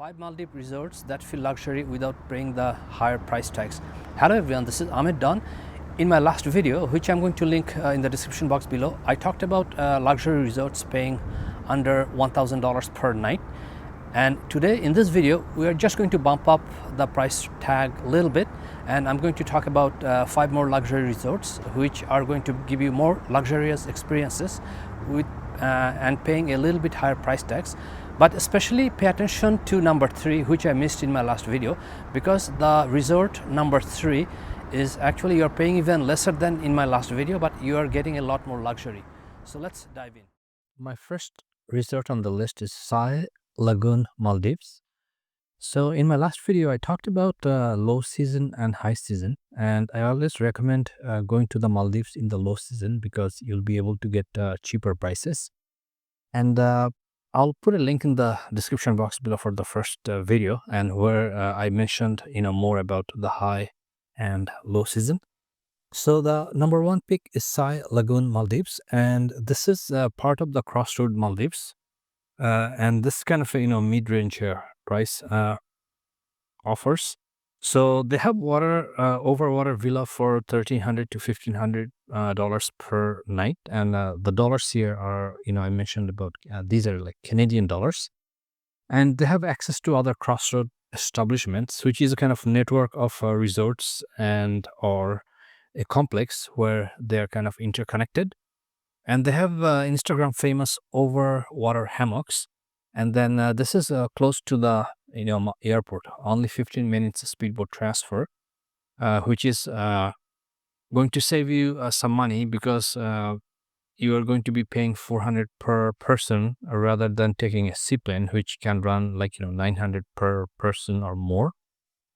5 Maldives resorts that feel luxury without paying the higher price tags. Hello everyone, this is Ahmed Don. In my last video, which I'm going to link in the description box below, I talked about luxury resorts paying under $1,000 per night. And today in this video, we are just going to bump up the price tag a little bit, and I'm going to talk about 5 more luxury resorts which are going to give you more luxurious experiences with and paying a little bit higher price tags. But especially pay attention to number 3, which I missed in my last video, because the resort number 3 is actually you're paying even lesser than in my last video, but you are getting a lot more luxury. So let's dive in. My first resort on the list is SAii Lagoon Maldives. So in my last video, I talked about low season and high season, and I always recommend going to the Maldives in the low season because you'll be able to get cheaper prices. And I'll put a link in the description box below for the first video, and where I mentioned more about the high and low season. So the number 1 pick is SAii Lagoon Maldives, and this is part of the Crossroad Maldives, and this kind of mid-range price offers. So they have overwater villa for $1,300 to $1,500 per night, and the dollars here are I mentioned about these are like Canadian dollars, and they have access to other Crossroad establishments, which is a kind of network of resorts and or a complex where they are kind of interconnected, and they have Instagram famous overwater hammocks. And then this is close to the airport, only 15 minutes speedboat transfer, which is going to save you some money, because you are going to be paying $400 per person rather than taking a seaplane, which can run like $900 per person or more,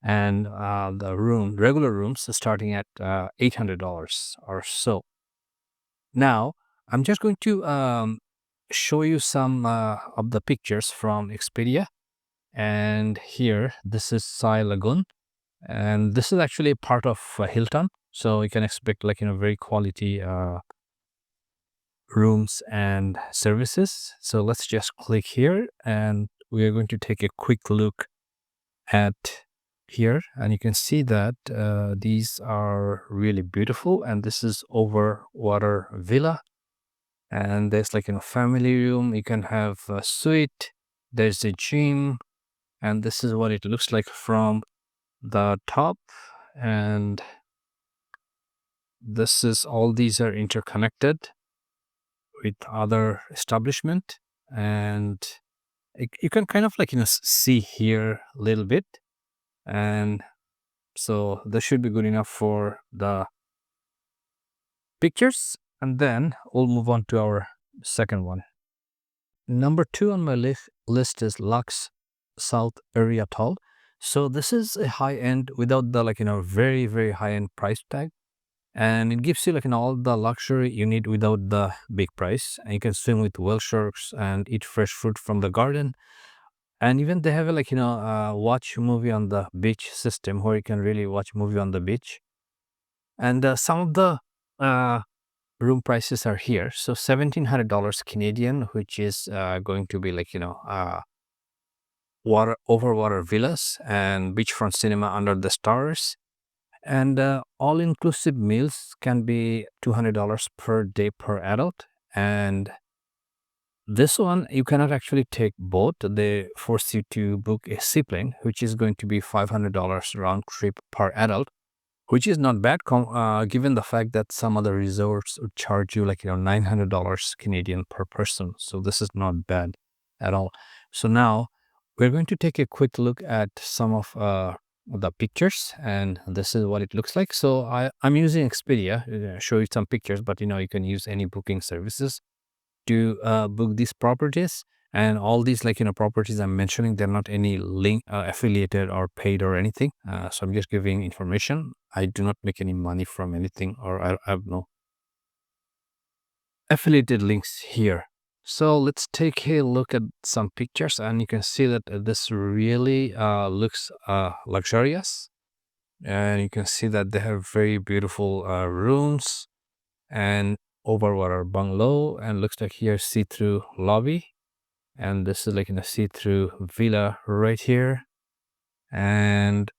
and the regular rooms starting at $800 or so. Now I'm just going to show you some of the pictures from Expedia. And here, this is SAii Lagoon, and this is actually a part of Hilton, so you can expect like very quality rooms and services. So let's just click here, and we are going to take a quick look at here, and you can see that these are really beautiful, and this is overwater villa. And there's like family room, you can have a suite, there's a gym, and this is what it looks like from the top. And this is all these are interconnected with other establishment, and you can kind of like see here a little bit, and so this should be good enough for the pictures. And then we'll move on to our second one. Number 2 on my list is LUX South Ari Atoll. So this is a high-end without the very, very high-end price tag, and it gives you all the luxury you need without the big price. And you can swim with whale sharks and eat fresh fruit from the garden, and even they have a watch movie on the beach system where you can really watch movie on the beach. And some of the room prices are here. So $1,700 Canadian, which is going to be overwater villas and beachfront cinema under the stars. And all-inclusive meals can be $200 per day per adult. And this one, you cannot actually take boat. They force you to book a seaplane, which is going to be $500 round trip per adult, which is not bad given the fact that some other resorts would charge you $900 Canadian per person. So this is not bad at all. So now we're going to take a quick look at some of the pictures, and this is what it looks like. So I'm using Expedia, show you some pictures, but you can use any booking services to book these properties. And all these properties I'm mentioning, they're not any link affiliated or paid or anything. So I'm just giving information. I do not make any money from anything, or I have no affiliated links here. So let's take a look at some pictures, and you can see that this really looks luxurious. And you can see that they have very beautiful rooms and overwater bungalow, and looks like here see-through lobby. and this is like in a see-through villa right here, and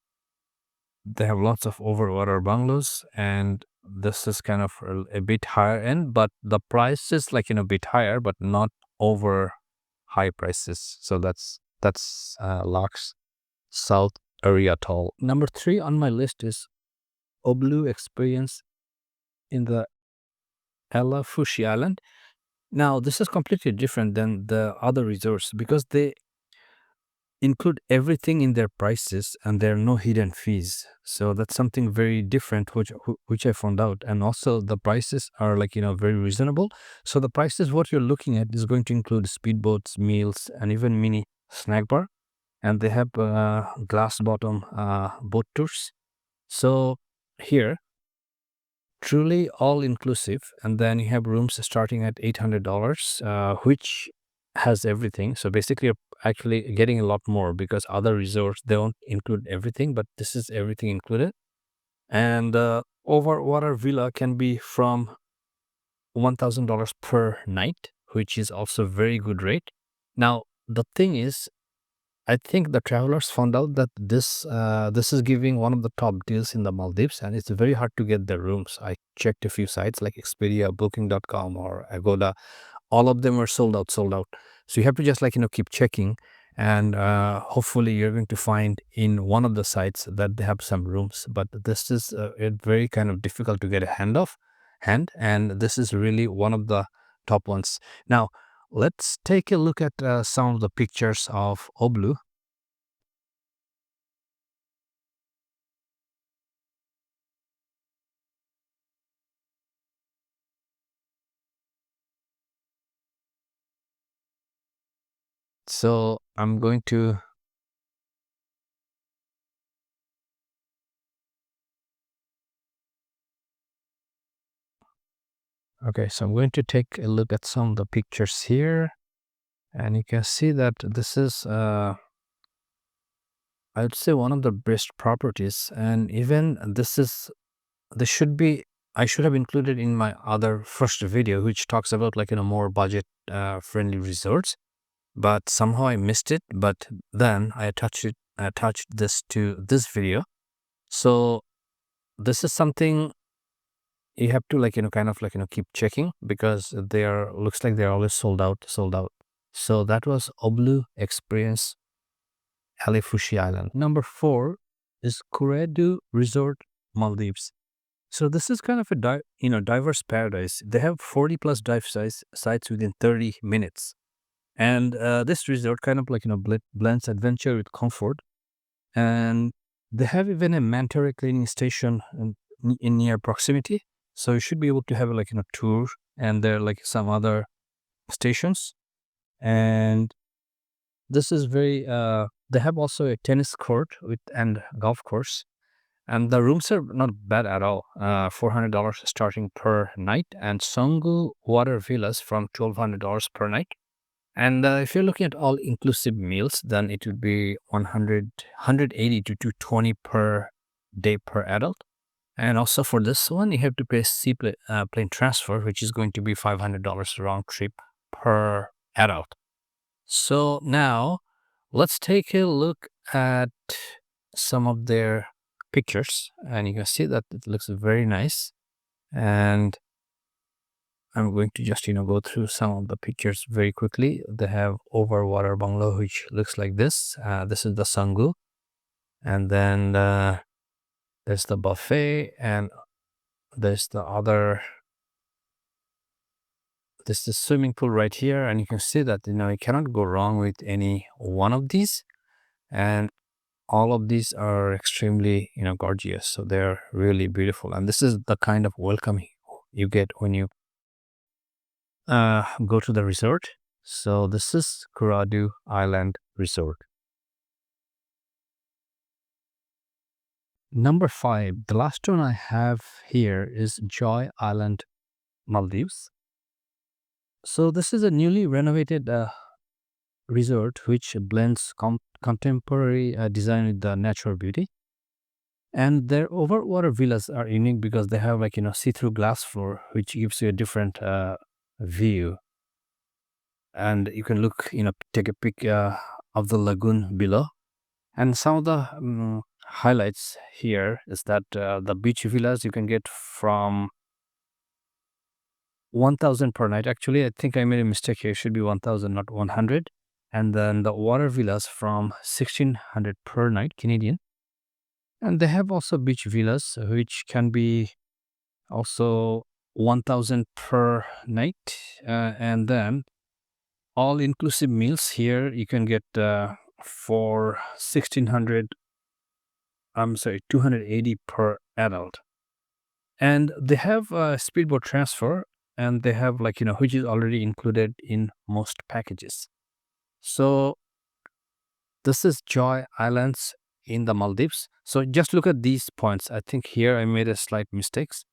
they have lots of overwater bungalows, and this is kind of a bit higher end, but the price is like a bit higher, but not over high prices. So that's LUX South Ari Atoll. Number 3 on my list is OBLU Xperience in the Ailafushi Island. Now this is completely different than the other resorts because they include everything in their prices and there are no hidden fees. So that's something very different which I found out. And also the prices are like very reasonable. So the prices what you're looking at is going to include speedboats, meals, and even mini snack bar. And they have glass bottom boat tours. So here truly all inclusive, and then you have rooms starting at $800, which has everything. So basically you're actually getting a lot more because other resorts they don't include everything, but this is everything included. And overwater villa can be from $1,000 per night, which is also very good rate. Now the thing is, I think the travelers found out that this is giving one of the top deals in the Maldives, and it's very hard to get the rooms. I checked a few sites like Expedia, Booking.com, or Agoda. All of them are sold out, sold out. So you have to just keep checking, and hopefully you're going to find in one of the sites that they have some rooms. But this is very kind of difficult to get a hand, and this is really one of the top ones. Now let's take a look at some of the pictures of OBLU. So I'm going to so I'm going to take a look at some of the pictures here, and you can see that this is I would say one of the best properties, and even this should be I should have included in my other first video which talks about more budget friendly resorts, but somehow I missed it. But then I attached this to this video. So this is something you have to kind of keep checking because they are looks like they're always sold out. So that was OBLU Xperience Ailafushi Island. Number 4 is Kuredu Resort Maldives. So this is kind of a diverse paradise. They have 40 plus sites within 30 minutes, and this resort kind of blends adventure with comfort. And they have even a mandatory cleaning station in near proximity, so you should be able to have a tour. And there are some other stations, and this is very they have also a tennis court and golf course, and the rooms are not bad at all. $400 starting per night, and Songu water villas from $1,200 per night. And if you're looking at all inclusive meals, then it would be 180 to 220 per day per adult. And also for this one, you have to pay plane transfer, which is going to be $500 round trip per adult. So now let's take a look at some of their pictures, and you can see that it looks very nice. And I'm going to just go through some of the pictures very quickly. They have overwater bungalow which looks like this. This is the Sangu, and then there's the buffet, and there's this is swimming pool right here, and you can see that you cannot go wrong with any one of these, and all of these are extremely gorgeous. So they're really beautiful, and this is the kind of welcome you get when you go to the resort. So this is Kuredu Island Resort. Number 5, the last one I have here is Joy Island Maldives. So this is a newly renovated resort which blends contemporary design with the natural beauty. And their overwater villas are unique because they have see-through glass floor, which gives you a different view. and you can look, take a pic of the lagoon below. And some of the highlights here is that the beach villas you can get from 1000 per night. Actually, I think I made a mistake here. It should be 1000, not 100. And then the water villas from 1600 per night Canadian. And they have also beach villas, which can be also 1000 per night. And then all inclusive meals here you can get for 1600, I'm sorry, 280 per adult. And they have a speedboat transfer, and they have, like, which is already included in most packages. So this is Joy Islands in the Maldives. So just look at these points. I think here I made a slight mistakes.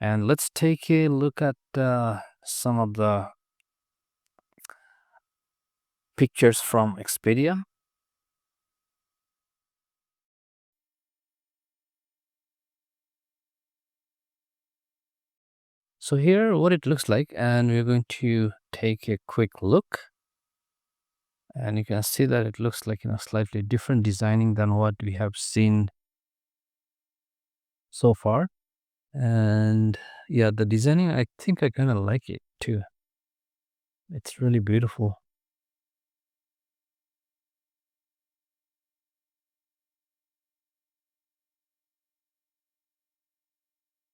And let's take a look at some of the pictures from Expedia. So here what it looks like, and we're going to take a quick look. And you can see that it looks like, slightly different designing than what we have seen so far. And yeah, the designing, I think I kind of like it too. It's really beautiful.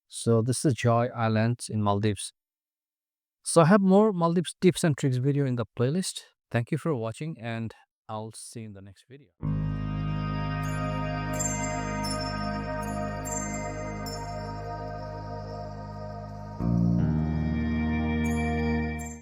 So this is Joy Islands in Maldives. So I have more Maldives tips and tricks video in the playlist. Thank you for watching, and I'll see you in the next video.